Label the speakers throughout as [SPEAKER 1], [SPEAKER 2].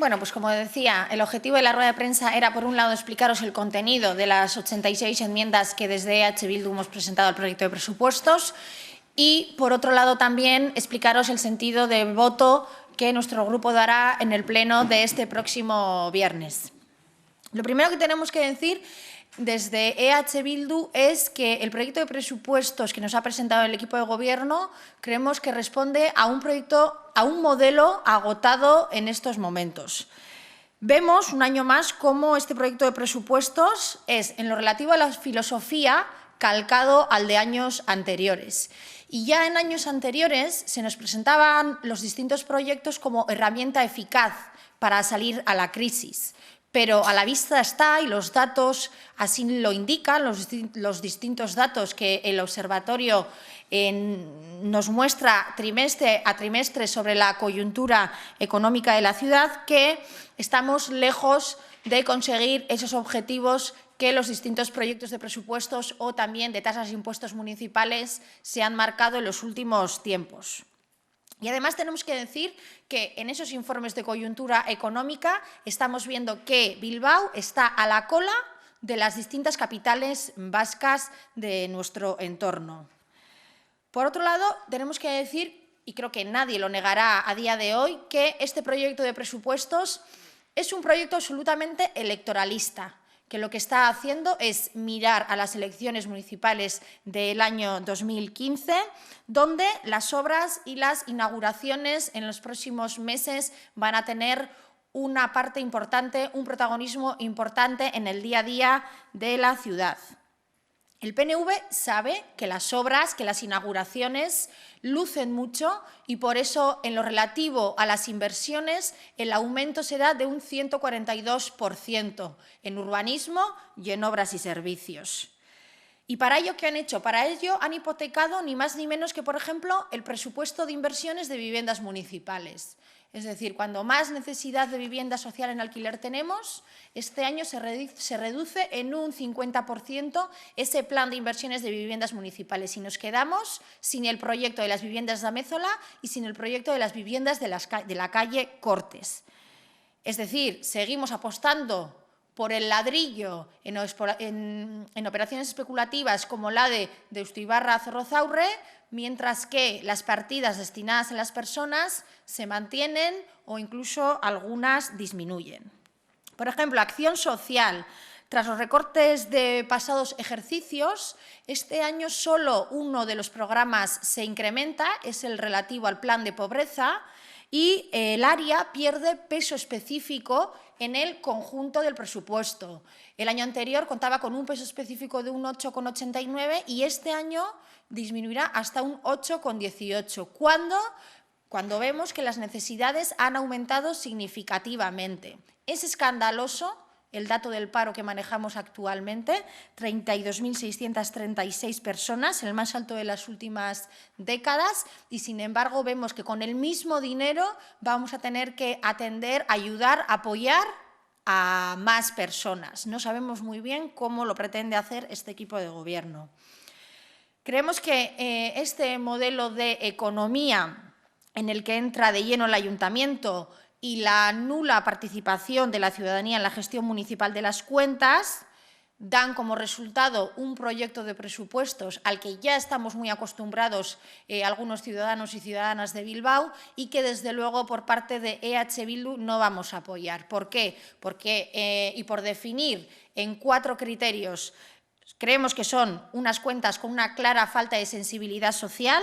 [SPEAKER 1] Bueno, pues como decía, el objetivo de la rueda de prensa era, por un lado, explicaros el contenido de las 86 enmiendas que desde EH Bildu hemos presentado al proyecto de presupuestos y, por otro lado, también explicaros el sentido de voto que nuestro grupo dará en el pleno de este próximo viernes. Lo primero que tenemos que decir desde EH Bildu es que el proyecto de presupuestos que nos ha presentado el equipo de Gobierno creemos que responde a un modelo agotado en estos momentos. Vemos un año más cómo este proyecto de presupuestos es, en lo relativo a la filosofía, calcado al de años anteriores. Y ya en años anteriores se nos presentaban los distintos proyectos como herramienta eficaz para salir a la crisis. Pero a la vista está, y los datos así lo indican, los distintos datos que el observatorio nos muestra trimestre a trimestre sobre la coyuntura económica de la ciudad, que estamos lejos de conseguir esos objetivos que los distintos proyectos de presupuestos o también de tasas e impuestos municipales se han marcado en los últimos tiempos. Y además tenemos que decir que en esos informes de coyuntura económica estamos viendo que Bilbao está a la cola de las distintas capitales vascas de nuestro entorno. Por otro lado, tenemos que decir, y creo que nadie lo negará a día de hoy, que este proyecto de presupuestos es un proyecto absolutamente electoralista, que lo que está haciendo es mirar a las elecciones municipales del año 2015, donde las obras y las inauguraciones en los próximos meses van a tener una parte importante, un protagonismo importante en el día a día de la ciudad. El PNV sabe que las obras, que las inauguraciones lucen mucho y por eso, en lo relativo a las inversiones, el aumento será de un 142% en urbanismo y en obras y servicios. ¿Y para ello qué han hecho? Para ello han hipotecado ni más ni menos que, por ejemplo, el presupuesto de inversiones de viviendas municipales. Es decir, cuando más necesidad de vivienda social en alquiler tenemos, este año se reduce en un 50% ese plan de inversiones de viviendas municipales y nos quedamos sin el proyecto de las viviendas de Amézola y sin el proyecto de las viviendas de la calle Cortes. Es decir, seguimos apostando por el ladrillo en operaciones especulativas como la de Deusto-Ibarra-Zorrozaurre, mientras que las partidas destinadas a las personas se mantienen o incluso algunas disminuyen. Por ejemplo, acción social. Tras los recortes de pasados ejercicios, este año solo uno de los programas se incrementa, es el relativo al plan de pobreza, y el área pierde peso específico en el conjunto del presupuesto. El año anterior contaba con un peso específico de un 8,89 y este año disminuirá hasta un 8,18, cuando vemos que las necesidades han aumentado significativamente. Es escandaloso el dato del paro que manejamos actualmente, 32.636 personas, el más alto de las últimas décadas, y sin embargo vemos que con el mismo dinero vamos a tener que atender, ayudar, apoyar a más personas. No sabemos muy bien cómo lo pretende hacer este equipo de Gobierno. Creemos que este modelo de economía en el que entra de lleno el ayuntamiento y la nula participación de la ciudadanía en la gestión municipal de las cuentas dan como resultado un proyecto de presupuestos al que ya estamos muy acostumbrados algunos ciudadanos y ciudadanas de Bilbao y que, desde luego, por parte de EH Bildu no vamos a apoyar. ¿Por qué? Y por definir en 4 criterios, creemos que son unas cuentas con una clara falta de sensibilidad social,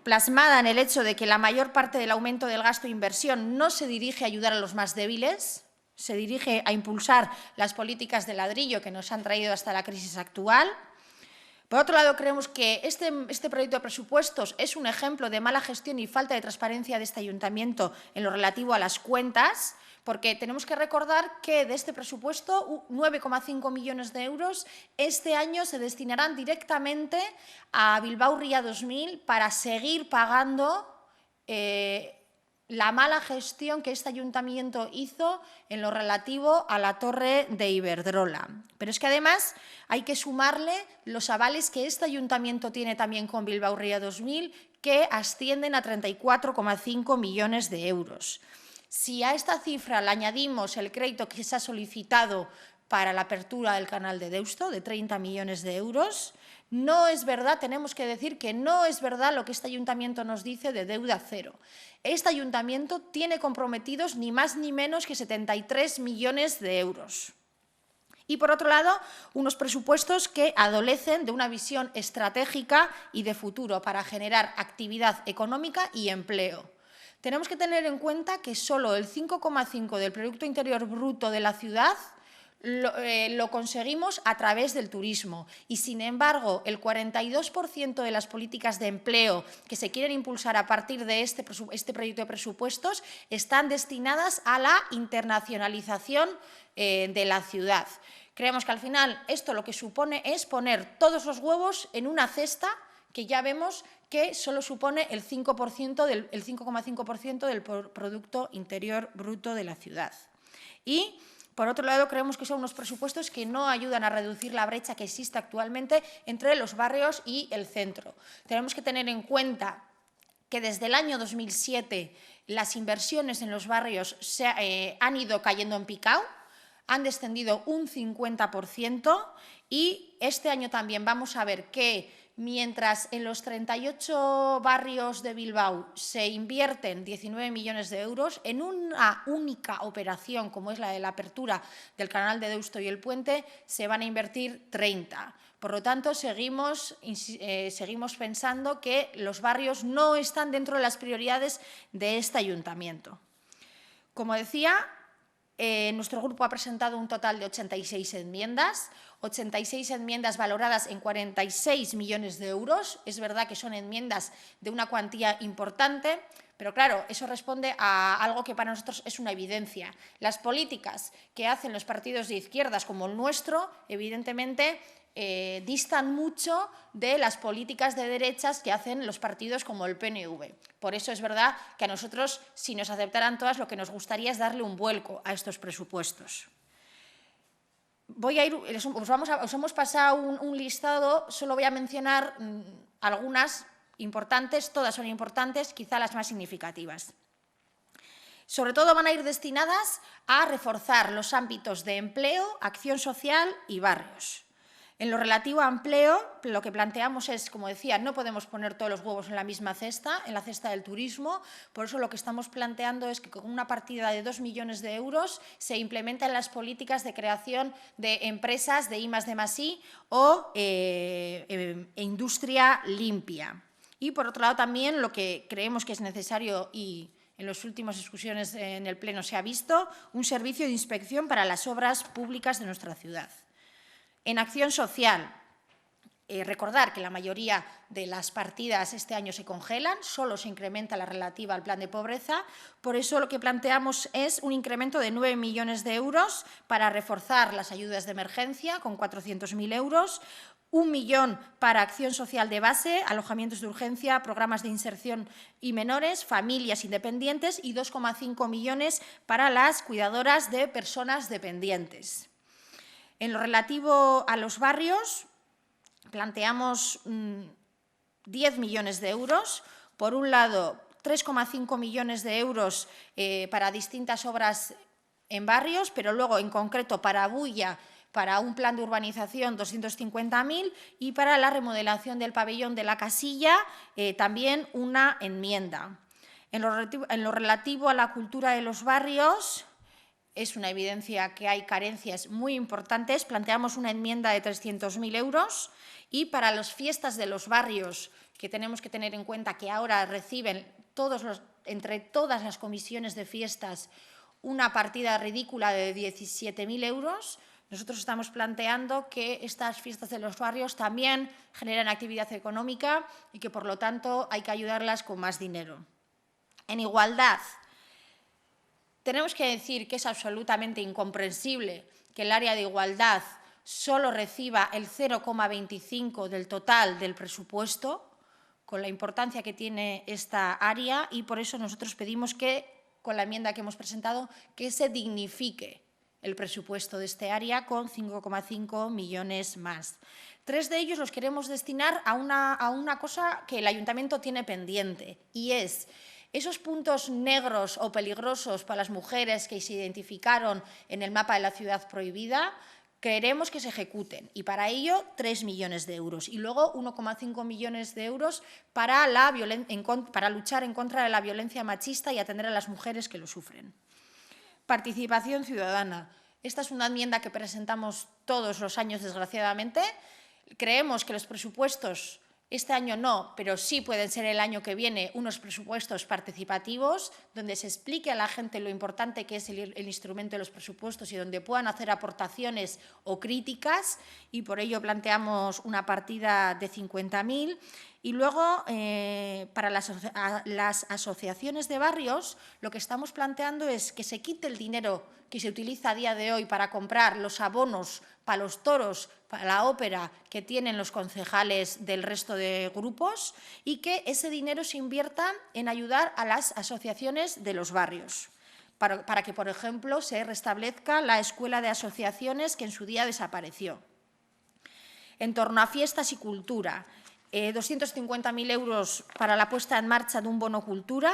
[SPEAKER 1] plasmada en el hecho de que la mayor parte del aumento del gasto de inversión no se dirige a ayudar a los más débiles, se dirige a impulsar las políticas de ladrillo que nos han traído hasta la crisis actual. Por otro lado, creemos que este proyecto de presupuestos es un ejemplo de mala gestión y falta de transparencia de este ayuntamiento en lo relativo a las cuentas, porque tenemos que recordar que de este presupuesto 9,5 millones de euros este año se destinarán directamente a Bilbao Ría 2000 para seguir pagando la mala gestión que este ayuntamiento hizo en lo relativo a la torre de Iberdrola. Pero es que además hay que sumarle los avales que este ayuntamiento tiene también con Bilbao Ría 2000, que ascienden a 34,5 millones de euros. Si a esta cifra le añadimos el crédito que se ha solicitado para la apertura del canal de Deusto, de 30 millones de euros, no es verdad, tenemos que decir que no es verdad lo que este ayuntamiento nos dice de deuda cero. Este ayuntamiento tiene comprometidos ni más ni menos que 73 millones de euros. Y, por otro lado, unos presupuestos que adolecen de una visión estratégica y de futuro para generar actividad económica y empleo. Tenemos que tener en cuenta que solo el 5,5% del Producto Interior Bruto de la ciudad lo conseguimos a través del turismo y, sin embargo, el 42% de las políticas de empleo que se quieren impulsar a partir de este proyecto de presupuestos están destinadas a la internacionalización de la ciudad. Creemos que al final esto lo que supone es poner todos los huevos en una cesta que ya vemos que solo supone el 5,5% del Producto Interior Bruto de la ciudad. Y, por otro lado, creemos que son unos presupuestos que no ayudan a reducir la brecha que existe actualmente entre los barrios y el centro. Tenemos que tener en cuenta que desde el año 2007 las inversiones en los barrios han ido cayendo en picado, han descendido un 50% y este año también vamos a ver que mientras en los 38 barrios de Bilbao se invierten 19 millones de euros, en una única operación, como es la de la apertura del canal de Deusto y el puente, se van a invertir 30. Por lo tanto, seguimos pensando que los barrios no están dentro de las prioridades de este ayuntamiento. Como decía, nuestro grupo ha presentado un total de 86 enmiendas valoradas en 46 millones de euros. Es verdad que son enmiendas de una cuantía importante, pero claro, eso responde a algo que para nosotros es una evidencia. Las políticas que hacen los partidos de izquierdas como el nuestro, evidentemente, distan mucho de las políticas de derechas que hacen los partidos como el PNV. Por eso es verdad que a nosotros, si nos aceptaran todas, lo que nos gustaría es darle un vuelco a estos presupuestos. Os hemos pasado un listado, solo voy a mencionar algunas importantes, todas son importantes, quizá las más significativas. Sobre todo van a ir destinadas a reforzar los ámbitos de empleo, acción social y barrios. En lo relativo a empleo, lo que planteamos es, como decía, no podemos poner todos los huevos en la misma cesta, en la cesta del turismo. Por eso lo que estamos planteando es que con una partida de 2 millones de euros se implementen las políticas de creación de empresas de I+D+I o industria limpia. Y, por otro lado, también lo que creemos que es necesario y en las últimas discusiones en el Pleno se ha visto, un servicio de inspección para las obras públicas de nuestra ciudad. En acción social, recordar que la mayoría de las partidas este año se congelan, solo se incrementa la relativa al plan de pobreza. Por eso lo que planteamos es un incremento de 9 millones de euros para reforzar las ayudas de emergencia con 400.000 euros, 1 millón para acción social de base, alojamientos de urgencia, programas de inserción y menores, familias independientes y 2,5 millones para las cuidadoras de personas dependientes. En lo relativo a los barrios, planteamos 10 millones de euros. Por un lado, 3,5 millones de euros para distintas obras en barrios, pero luego, en concreto, para Bulla, para un plan de urbanización, 250.000, y para la remodelación del pabellón de la Casilla, también una enmienda. En lo relativo a la cultura de los barrios, es una evidencia que hay carencias muy importantes. Planteamos una enmienda de 300.000 euros y para las fiestas de los barrios, que tenemos que tener en cuenta que ahora reciben entre todas las comisiones de fiestas una partida ridícula de 17.000 euros, nosotros estamos planteando que estas fiestas de los barrios también generan actividad económica y que, por lo tanto, hay que ayudarlas con más dinero. En igualdad, tenemos que decir que es absolutamente incomprensible que el área de igualdad solo reciba el 0,25% del total del presupuesto, con la importancia que tiene esta área, y por eso nosotros pedimos que, con la enmienda que hemos presentado, que se dignifique el presupuesto de este área con 5,5 millones más. 3 de ellos los queremos destinar a una cosa que el ayuntamiento tiene pendiente, y es Esos puntos negros o peligrosos para las mujeres que se identificaron en el mapa de la ciudad prohibida, queremos que se ejecuten y para ello 3 millones de euros y luego 1,5 millones de euros para luchar en contra de la violencia machista y atender a las mujeres que lo sufren. Participación ciudadana. Esta es una enmienda que presentamos todos los años, desgraciadamente. Creemos que los presupuestos, este año no, pero sí pueden ser el año que viene, unos presupuestos participativos, donde se explique a la gente lo importante que es el instrumento de los presupuestos y donde puedan hacer aportaciones o críticas, y por ello planteamos una partida de 50.000. Y luego, para las asociaciones de barrios, lo que estamos planteando es que se quite el dinero que se utiliza a día de hoy para comprar los abonos para los toros, para la ópera que tienen los concejales del resto de grupos y que ese dinero se invierta en ayudar a las asociaciones de los barrios, para que, por ejemplo, se restablezca la escuela de asociaciones que en su día desapareció. En torno a fiestas y cultura, 250.000 euros para la puesta en marcha de un bono cultura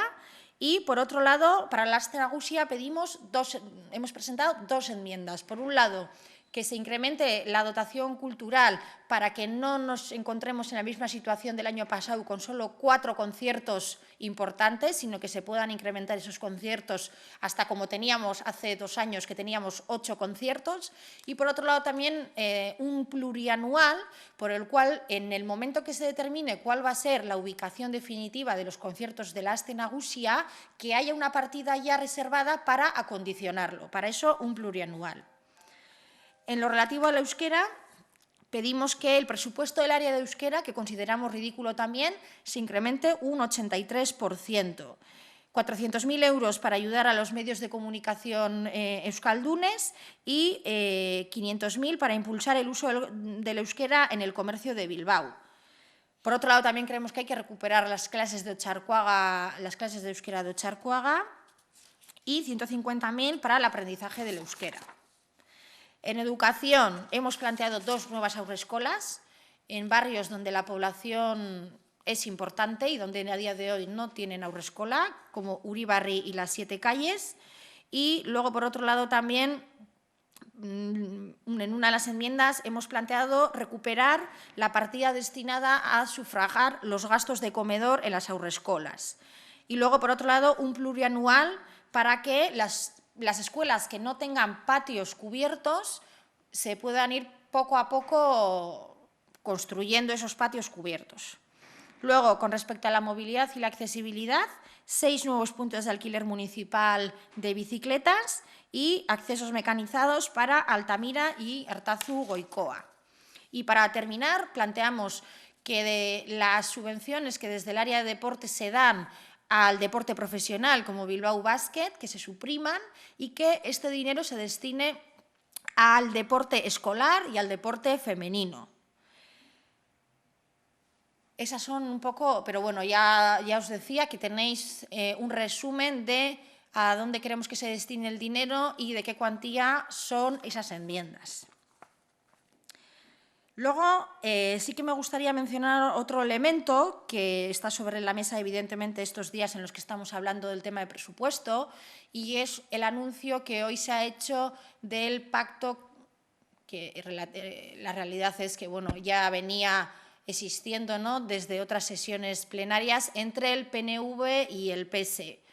[SPEAKER 1] y, por otro lado, para la Aste Nagusia hemos presentado 2 enmiendas. Por un lado, que se incremente la dotación cultural para que no nos encontremos en la misma situación del año pasado con solo 4 conciertos importantes, sino que se puedan incrementar esos conciertos hasta como teníamos hace 2 años, que teníamos 8 conciertos. Y, por otro lado, también un plurianual por el cual, en el momento que se determine cuál va a ser la ubicación definitiva de los conciertos de la Aste Nagusia, que haya una partida ya reservada para acondicionarlo. Para eso, un plurianual. En lo relativo al euskera, pedimos que el presupuesto del área de euskera, que consideramos ridículo también, se incremente un 83%. 400.000 euros para ayudar a los medios de comunicación euskaldunes y 500.000 para impulsar el uso del euskera en el comercio de Bilbao. Por otro lado, también creemos que hay que recuperar las clases de euskera de Otxarkoaga y 150.000 para el aprendizaje del euskera. En educación hemos planteado 2 nuevas haurreskolas en barrios donde la población es importante y donde a día de hoy no tienen haurreskola, como Uribarri y las 7 calles. Y luego, por otro lado, también en una de las enmiendas hemos planteado recuperar la partida destinada a sufragar los gastos de comedor en las haurreskolas. Y luego, por otro lado, un plurianual para que las escuelas que no tengan patios cubiertos se puedan ir poco a poco construyendo esos patios cubiertos. Luego, con respecto a la movilidad y la accesibilidad, 6 nuevos puntos de alquiler municipal de bicicletas y accesos mecanizados para Altamira y Artazu-Goicoa. Y para terminar, planteamos que de las subvenciones que desde el área de deporte se dan al deporte profesional como Bilbao Basket, que se supriman y que este dinero se destine al deporte escolar y al deporte femenino. Esas son un poco, pero bueno, ya os decía que tenéis un resumen de a dónde queremos que se destine el dinero y de qué cuantía son esas enmiendas. Luego, sí que me gustaría mencionar otro elemento que está sobre la mesa, evidentemente, estos días en los que estamos hablando del tema de presupuesto, y es el anuncio que hoy se ha hecho del pacto, que la realidad es que bueno, ya venía existiendo, ¿no?, desde otras sesiones plenarias entre el PNV y el PSE.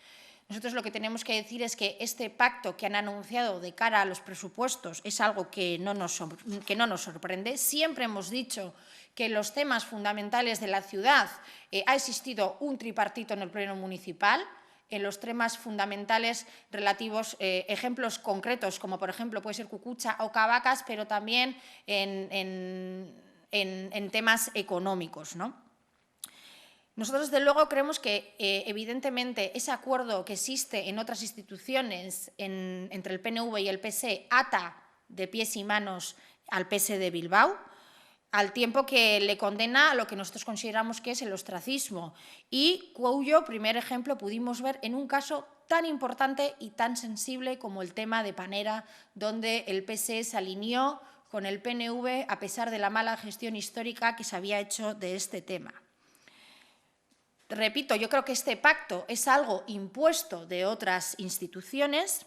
[SPEAKER 1] Nosotros lo que tenemos que decir es que este pacto que han anunciado de cara a los presupuestos es algo que no nos sorprende. Siempre hemos dicho que en los temas fundamentales de la ciudad ha existido un tripartito en el Pleno municipal. En los temas fundamentales relativos, ejemplos concretos, como por ejemplo puede ser Cucucha o Cabacas, pero también en temas económicos, ¿no? Nosotros, desde luego, creemos que, evidentemente, ese acuerdo que existe en otras instituciones entre el PNV y el PSE ata de pies y manos al PSE de Bilbao, al tiempo que le condena a lo que nosotros consideramos que es el ostracismo y cuyo primer ejemplo pudimos ver en un caso tan importante y tan sensible como el tema de Panera, donde el PSE se alineó con el PNV a pesar de la mala gestión histórica que se había hecho de este tema. repito, yo creo que este pacto es algo impuesto de otras instituciones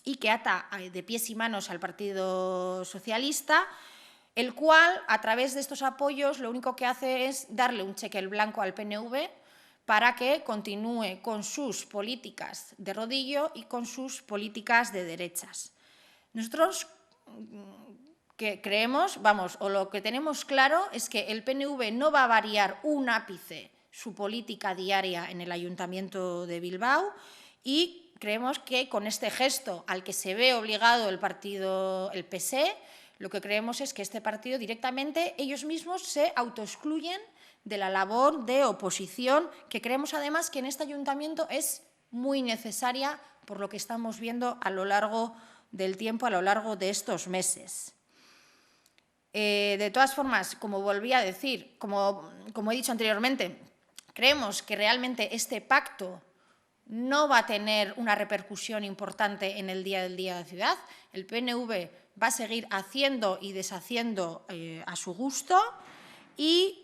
[SPEAKER 1] y que ata de pies y manos al Partido Socialista, el cual, a través de estos apoyos, lo único que hace es darle un cheque en blanco al PNV para que continúe con sus políticas de rodillo y con sus políticas de derechas. Nosotros que creemos, o lo que tenemos claro es que el PNV no va a variar un ápice su política diaria en el Ayuntamiento de Bilbao y creemos que con este gesto al que se ve obligado el PSE, lo que creemos es que este partido directamente ellos mismos se autoexcluyen de la labor de oposición, que creemos además que en este ayuntamiento es muy necesaria por lo que estamos viendo a lo largo del tiempo, a lo largo de estos meses. De todas formas, como volví a decir, como he dicho anteriormente, creemos que realmente este pacto no va a tener una repercusión importante en el día a día de la ciudad. El PNV va a seguir haciendo y deshaciendo a su gusto y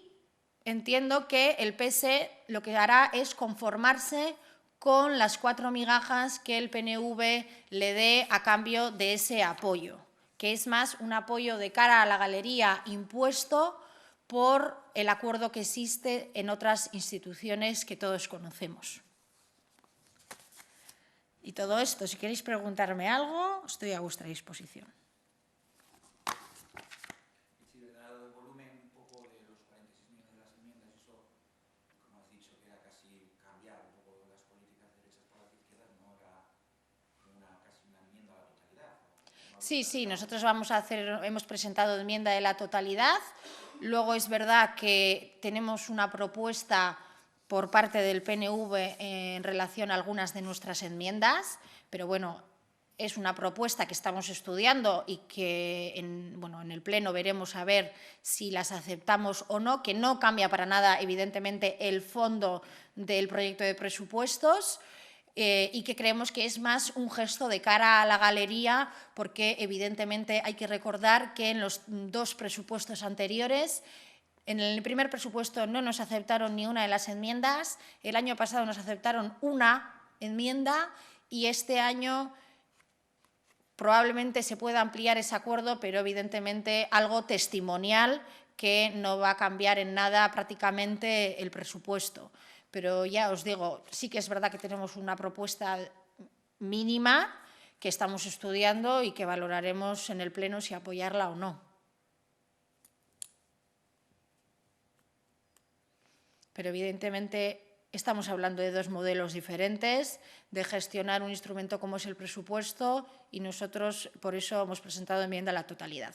[SPEAKER 1] entiendo que el PSE lo que hará es conformarse con las 4 migajas que el PNV le dé a cambio de ese apoyo, que es más un apoyo de cara a la galería impuesto por el acuerdo que existe en otras instituciones que todos conocemos. Y todo esto, si queréis preguntarme algo, estoy a vuestra disposición.
[SPEAKER 2] Sí, dado el volumen un poco de los 46 millones de las enmiendas, eso, como has dicho, que era casi cambiar un poco las políticas derechas para las izquierdas, no era casi una enmienda a la totalidad.
[SPEAKER 1] Sí, nosotros hemos presentado enmienda de la totalidad. Luego es verdad que tenemos una propuesta por parte del PNV en relación a algunas de nuestras enmiendas, pero bueno, es una propuesta que estamos estudiando y que en el Pleno veremos a ver si las aceptamos o no, que no cambia para nada, evidentemente, el fondo del proyecto de presupuestos, y que creemos que es más un gesto de cara a la galería, porque evidentemente hay que recordar que en los 2 presupuestos anteriores, en el primer presupuesto no nos aceptaron ni una de las enmiendas, el año pasado nos aceptaron una enmienda y este año probablemente se pueda ampliar ese acuerdo, pero evidentemente algo testimonial que no va a cambiar en nada prácticamente el presupuesto. Pero ya os digo, sí que es verdad que tenemos una propuesta mínima que estamos estudiando y que valoraremos en el Pleno si apoyarla o no. Pero evidentemente estamos hablando de 2 modelos diferentes de gestionar un instrumento como es el presupuesto y nosotros por eso hemos presentado enmienda a la totalidad.